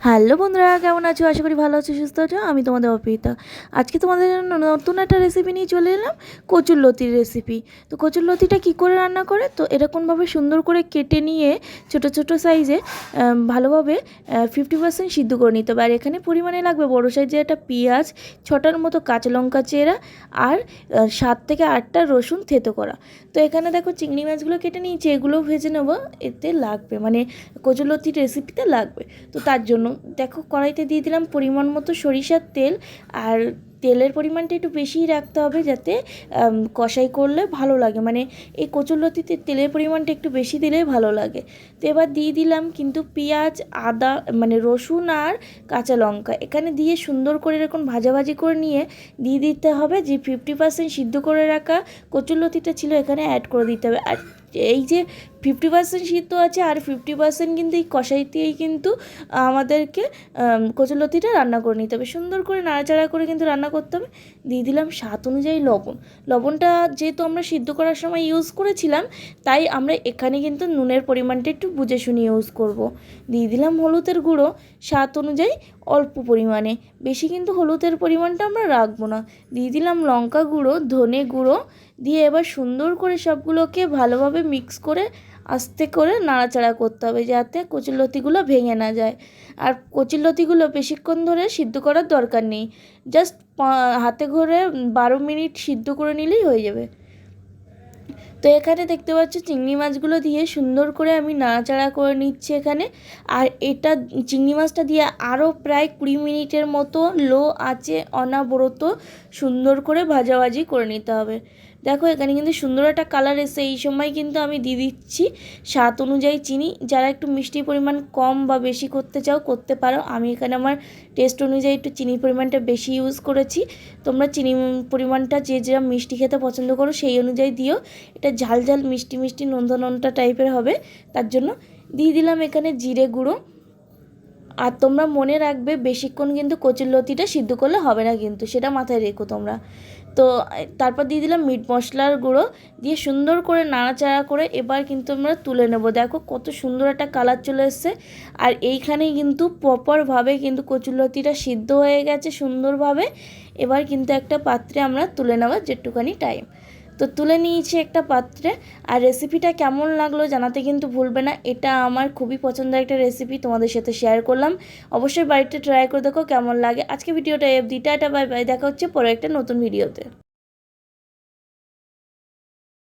Hello বন্ধুরা, কেমন আছো? আশা করি ভালো আছো, সুস্থ আছো। আমি তোমাদের অর্পিতা। আজকে তোমাদের জন্য নতুন একটা রেসিপি নিয়ে চলে এলাম, কচুরলতির রেসিপি। তো কচুরলতিটা কী করে রান্না করে, তো এরকমভাবে সুন্দর করে কেটে নিয়ে ছোট ছোট সাইজে ভালোভাবে 50% সিদ্ধ করে নিতে হবে। আর এখানে পরিমাণে লাগবে বড়ো সাইজে একটা পেঁয়াজ, 6টার মতো কাঁচা লঙ্কা চেরা, আর 7 থেকে 8টা রসুন থেতো করা। তো এখানে দেখো চিংড়ি মাছগুলো কেটে নিয়েছি, এগুলোও ভেজে নেবো। এতে লাগবে মানে কচুরলতির রেসিপিতে লাগবে। তো তার জন্য দেখো কড়াইতে দিয়ে দিলাম পরিমাণ মতো সরিষার তেল। আর তেলের পরিমাণটা একটু বেশিই রাখতে হবে, যাতে কষাই করলে ভালো লাগে। মানে এই কচুরলতিতে তেলের পরিমাণটা একটু বেশি দিলেই ভালো লাগে। তো এবার দিয়ে দিলাম কিন্তু পেঁয়াজ, আদা, মানে রসুন আর কাঁচা লঙ্কা এখানে দিয়ে সুন্দর করে এরকম ভাজাভাজি করে নিয়ে দিয়ে দিতে হবে যে 50% সিদ্ধ করে রাখা কচুরলতিটা ছিল, এখানে অ্যাড করে দিতে হবে। আর এই যে 50% সিদ্ধ আছে আর 50% কিন্তু এই কষাইতেই কিন্তু আমাদেরকে কচুরলতিটা রান্না করে নিতে হবে। সুন্দর করে নাড়াচাড়া করে কিন্তু রান্না করতে হবে। দিয়ে দিলাম স্বাদ অনুযায়ী লবণ। লবণটা যেহেতু আমরা সিদ্ধ করার সময় ইউজ করেছিলাম, তাই আমরা এখানে কিন্তু নুনের পরিমাণটা একটু বুঝে শুনে ইউজ করব। দিয়ে দিলাম হলুদের গুঁড়ো স্বাদ অনুযায়ী অল্প পরিমাণে, বেশি কিন্তু হলুদের পরিমাণটা আমরা রাখবো না। দিয়ে দিলাম লঙ্কা গুঁড়ো, ধনে গুঁড়ো দিয়ে এবার সুন্দর করে সবগুলোকে ভালোভাবে মিক্স করে আস্তে করে নাড়াচাড়া করতে হবে, যাতে কচুরলতিগুলো ভেঙে না যায়। আর কচুরলতিগুলো বেশিক্ষণ ধরে সিদ্ধ করার দরকার নেই, জাস্ট হাতে করে 12 মিনিট সিদ্ধ করে নিলেই হয়ে যাবে। তো এখানে দেখতে পাচ্ছ চিংড়ি মাছগুলো দিয়ে সুন্দর করে আমি নাড়াচাড়া করে নিচ্ছি এখানে। আর এটা চিংড়ি মাছটা দিয়ে আরও প্রায় 20 মিনিটের মতো লো আঁচে অনবরত সুন্দর করে ভাজাভাজি করে নিতে হবে। দেখো এখানে কিন্তু সুন্দর একটা কালার এসে, এই সময় কিন্তু আমি দিয়ে দিচ্ছি স্বাদ অনুযায়ী চিনি। যারা একটু মিষ্টির পরিমাণ কম বা বেশি করতে চাও করতে পারো। আমি এখানে আমার টেস্ট অনুযায়ী একটু চিনির পরিমাণটা বেশি ইউজ করেছি। তোমরা চিনি পরিমাণটা যে যেরকম মিষ্টি খেতে পছন্দ করো সেই অনুযায়ী দিও। এটা ঝাল ঝাল মিষ্টি মিষ্টি নোনতা নোনতা টাইপের হবে, তার জন্য দিয়ে দিলাম এখানে জিরে গুঁড়ো। আর তোমরা মনে রাখবে বেশিক্ষণ কিন্তু কচুরলতিটা সিদ্ধ করলে হবে না, কিন্তু সেটা মাথায় রেখো তোমরা। তো তারপর দিয়ে দিলাম মিট মশলার গুঁড়ো, দিয়ে সুন্দর করে নাড়াচাড়া করে এবার কিন্তু আমরা তুলে নেব। দেখো কত সুন্দর একটা কালার চলে এসছে। আর এইখানেই কিন্তু প্রপারভাবে কিন্তু কচুরলতিটা সিদ্ধ হয়ে গেছে সুন্দরভাবে। এবার কিন্তু একটা পাত্রে আমরা তুলে নেওয়ার যেটুখানি টাইম, তো তুলে নিয়েছি একটা পাত্রে। আর রেসিপিটা কেমন লাগলো জানাতে কিন্তু ভুলবে না। এটা আমার খুবই পছন্দের একটা রেসিপি, তোমাদের সাথে শেয়ার করলাম। অবশ্যই বাড়িতে ট্রাই করে দেখো কেমন লাগে। আজকে ভিডিওটা অবধি, টাটা বাই বাই, দেখা হচ্ছে পরে একটা নতুন ভিডিওতে।